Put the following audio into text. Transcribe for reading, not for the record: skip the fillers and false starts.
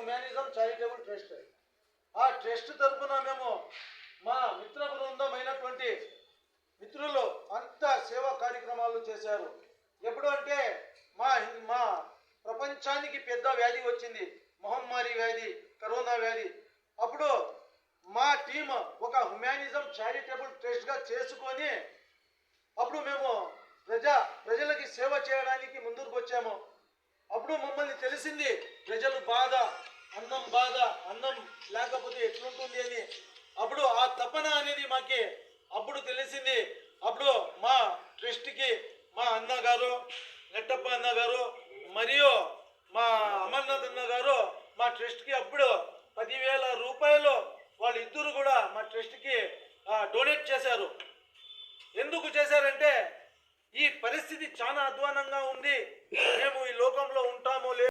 హ్యుమానిజం charitable trust. ఆ trust తరఫున మేము మా మిత్ర బృందమైనటువంటి మిత్రులు అంతా సేవా కార్యక్రమాలు చేశారు. ఎప్పుడు అంటే మా మా ప్రపంచానికి పెద్ద వ్యాధి వచ్చింది, మహమ్మారి వ్యాధి, కరోనా వ్యాధి. అప్పుడు మా టీం ఒక హ్యుమానిజం చారిటబుల్ ట్రస్ట్గా చేసుకొని అప్పుడు మేము ప్రజలకి సేవ చేయడానికి ముందుకు వచ్చాము. అప్పుడు మమ్మల్ని తెలిసింది ప్రజలు బాధ, అన్నం లేకపోతే ఎట్లుంటుంది అని. అప్పుడు ఆ తపన అనేది మాకి అప్పుడు తెలిసింది. అప్పుడు మా ట్రస్ట్కి మా అన్నగారు, నెట్టప్ప అన్నగారు మరియు మా అమర్నాథ్ అన్న గారు మా ట్రస్ట్కి అప్పుడు 10,000 రూపాయలు వాళ్ళిద్దరు కూడా మా ట్రస్ట్కి డొనేట్ చేశారు. ఎందుకు చేశారంటే ఈ పరిస్థితి చాలా అధ్వానంగా ఉంది, మేము ఈ లోకంలో ఉంటామో